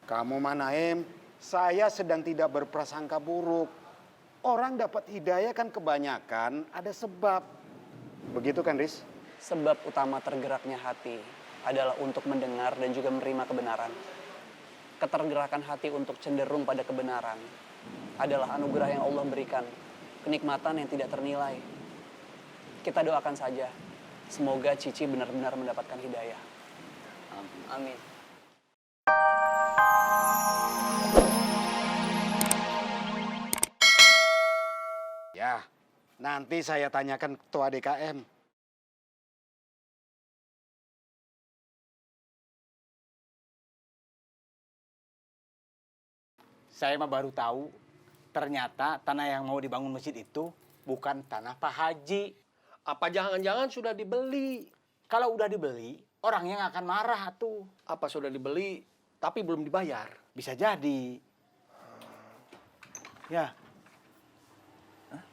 Kamu Manaim, saya sedang tidak berprasangka buruk. Orang dapat hidayah kan kebanyakan ada sebab. Begitu kan, Riz? Sebab utama tergeraknya hati adalah untuk mendengar dan juga menerima kebenaran. Ketergerakan hati untuk cenderung pada kebenaran adalah anugerah yang Allah berikan, kenikmatan yang tidak ternilai. Kita doakan saja, semoga Cici benar-benar mendapatkan hidayah. Amin. Ya, nanti saya tanyakan ketua DKM. Saya mah baru tahu, ternyata tanah yang mau dibangun masjid itu bukan tanah Pak Haji. Apa jangan-jangan sudah dibeli? Kalau udah dibeli, orangnya nggak akan marah tuh. Apa sudah dibeli tapi belum dibayar? Bisa jadi. Ya. Hah?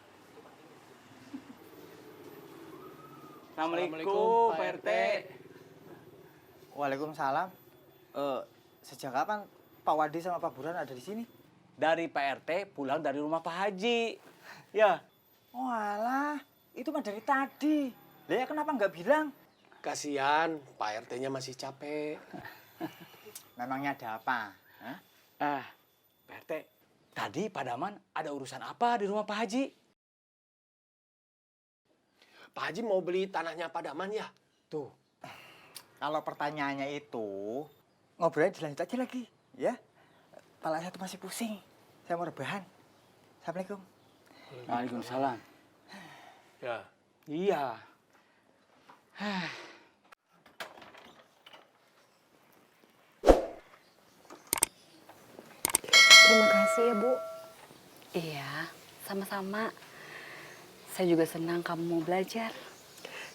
Assalamualaikum, Pak RT. Waalaikumsalam. Sejak kapan Pak Wadi sama Pak Buran ada di sini? Dari Pak RT pulang dari rumah Pak Haji. Ya. Oh alah, itu mah dari tadi. Lah ya kenapa nggak bilang? Kasihan, Pak RT-nya masih capek. Memangnya ada apa? Hah? Pak RT, tadi Pak Daman ada urusan apa di rumah Pak Haji? Pak Haji mau beli tanahnya Pak Daman ya? Tuh. Kalau pertanyaannya itu, ngobrolnya dilanjut aja lagi, ya. Kepala saya tuh masih pusing. Saya mau rebahan. Assalamualaikum. Waalaikumsalam. Ya. Iya. Terima kasih ya, Bu. Iya, sama-sama. Saya juga senang kamu mau belajar.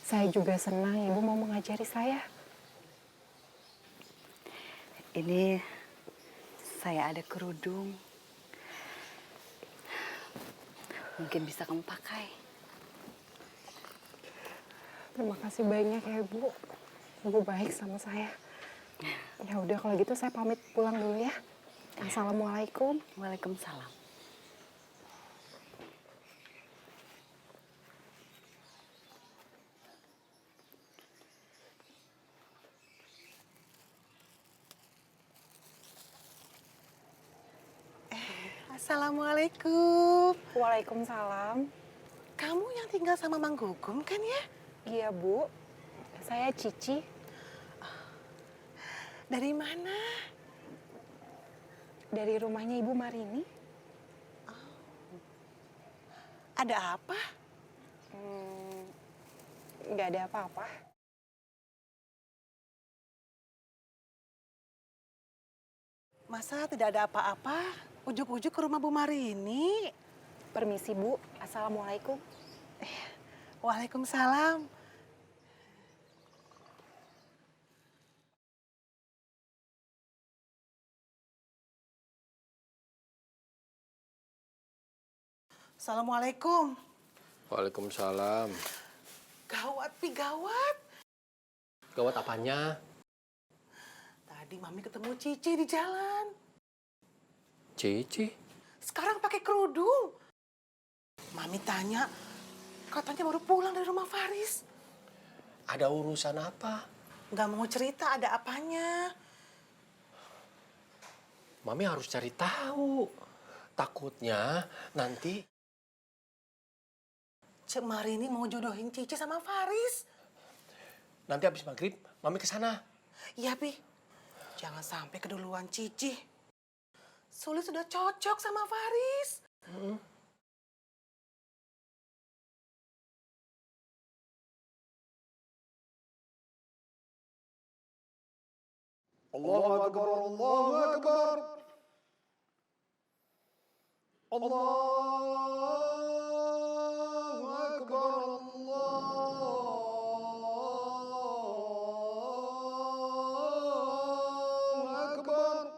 Saya juga senang Ibu mau mengajari saya. Ini saya ada kerudung. Mungkin bisa kamu pakai. Terima kasih banyak ya Ibu. Ibu baik sama saya. Ya udah kalau gitu saya pamit pulang dulu ya. Assalamualaikum. Waalaikumsalam. Assalamualaikum. Waalaikumsalam. Kamu yang tinggal sama Mang Gugum kan ya? Iya Bu, saya Cici. Dari mana? Dari rumahnya Ibu Marini. Ada apa? Nggak ada apa-apa. Masa tidak ada apa-apa? Ujuk-ujuk ke rumah Bu Marini. Permisi Bu, Assalamualaikum. Waalaikumsalam. Assalamualaikum. Waalaikumsalam. Gawat, Pi, gawat. Gawat apanya? Tadi Mami ketemu Cici di jalan. Cici? Sekarang pakai kerudung. Mami tanya, katanya baru pulang dari rumah Faris. Ada urusan apa? Nggak mau cerita ada apanya. Mami harus cari tahu. Takutnya nanti Cek Marini mau jodohin Cici sama Faris. nanti habis maghrib Mami ke sana. Iya, Pi. Jangan sampai keduluan Cici. Suli sudah cocok sama Faris. Allahu Akbar, Allahu Akbar. Allahu Akbar, Allahu Akbar.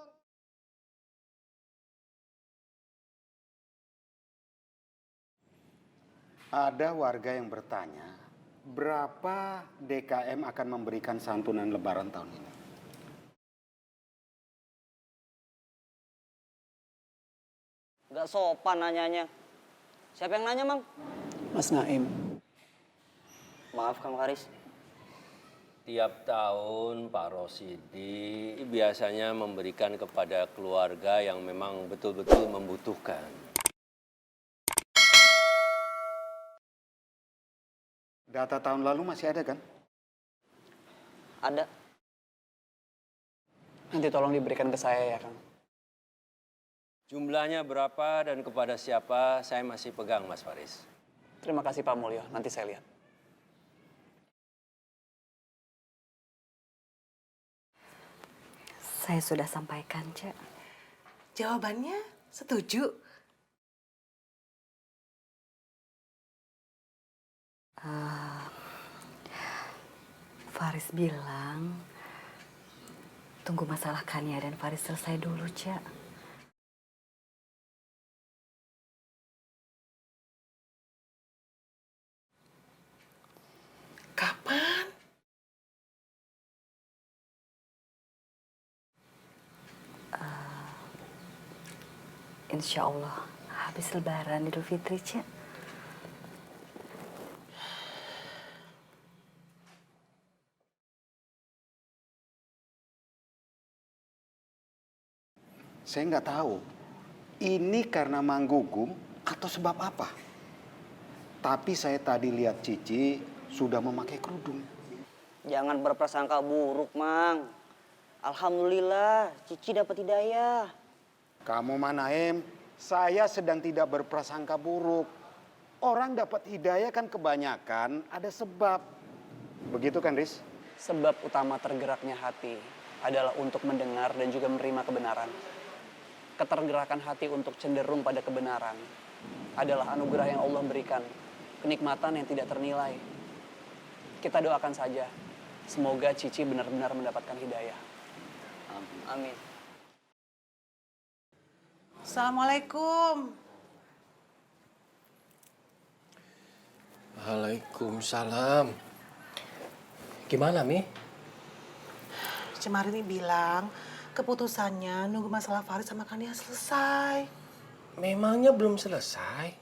Ada warga yang bertanya, berapa DKM akan memberikan santunan Lebaran tahun ini? Gak sopan nanyanya. Siapa yang nanya, Mang? Mas Naim. Maaf, Kang Faris. Tiap tahun Pak Rosidi biasanya memberikan kepada keluarga yang memang betul-betul membutuhkan. Data tahun lalu masih ada kan? Ada. Nanti tolong diberikan ke saya ya, Kang. Jumlahnya berapa dan kepada siapa saya masih pegang, Mas Faris. Terima kasih Pak Mulyo, nanti saya lihat. Saya sudah sampaikan, Cek. Jawabannya setuju. Faris bilang, tunggu masalah Kania dan Faris selesai dulu, Cek. Kapan? Insya Allah, habis Lebaran Idul Fitri, Cek. Saya nggak tahu. Ini karena Manggugum atau sebab apa? Tapi saya tadi lihat Cici sudah memakai kerudung. Jangan berprasangka buruk, Mang. Alhamdulillah, Cici dapat hidayah. Kamu Manaim, saya sedang tidak berprasangka buruk. Orang dapat hidayah kan kebanyakan ada sebab. Begitu kan, Riz? Sebab utama tergeraknya hati adalah untuk mendengar dan juga menerima kebenaran. Ketergerakan hati untuk cenderung pada kebenaran adalah anugerah yang Allah berikan, kenikmatan yang tidak ternilai. Kita doakan saja, semoga Cici benar-benar mendapatkan hidayah. Amin. Assalamualaikum. Waalaikumsalam. Gimana, Mi? Cemarini bilang keputusannya nunggu masalah Faris sama Kania selesai. Memangnya belum selesai?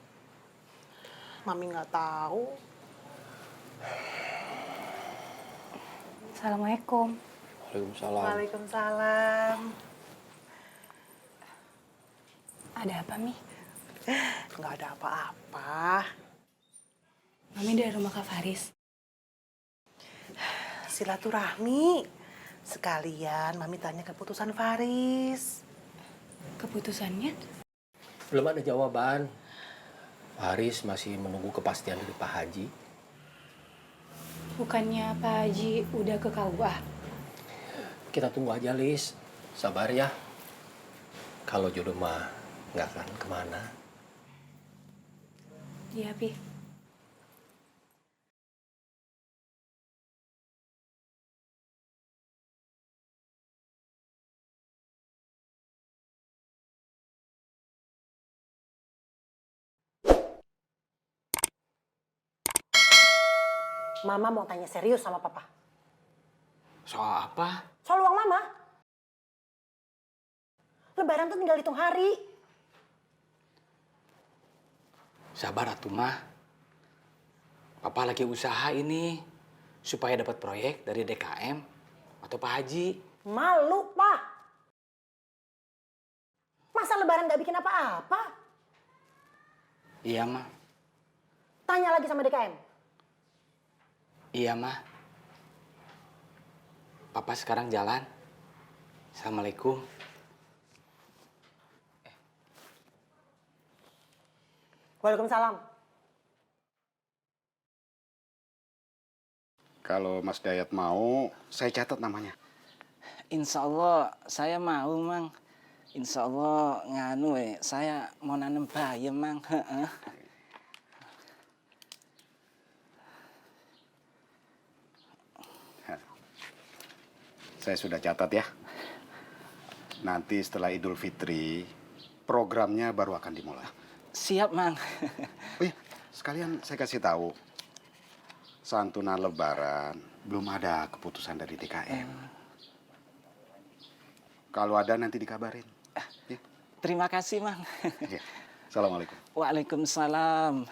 Mami nggak tahu. Assalamualaikum. Waalaikumsalam. Waalaikumsalam. Ada apa, Mi? Nggak ada apa-apa. Mami dari rumah Kak Faris. Silaturahmi. Sekalian Mami tanya keputusan Faris. Keputusannya? Belum ada jawaban. Haris masih menunggu kepastian dari Pak Haji. Bukannya Pak Haji udah ke KUA? Kita tunggu aja, Lis. Sabar ya. Kalau jodoh mah nggak akan kemana. Iya, Pi. Mama mau tanya serius sama papa. Soal apa? Soal uang mama. Lebaran tuh tinggal hitung hari. Sabar atuh mah. Papa lagi usaha ini supaya dapat proyek dari DKM atau Pak Haji. Malu, Pak. Masa lebaran gak bikin apa-apa? Iya mah. Tanya lagi sama DKM. Iya mah. Papa sekarang jalan. Assalamualaikum. Waalaikumsalam. Kalau Mas Dayat mau, saya catat namanya. Insya Allah saya mau, Mang. Insya Allah nganu saya mau nanam bayam, Mang. Heeh. Saya sudah catat ya. Nanti setelah Idul Fitri, programnya baru akan dimulai. Siap, Mang. Oh iya, sekalian saya kasih tahu. Santunan Lebaran belum ada keputusan dari DKM. Kalau ada nanti dikabarin. Ya. Terima kasih, Mang. Ya. Assalamualaikum. Waalaikumsalam.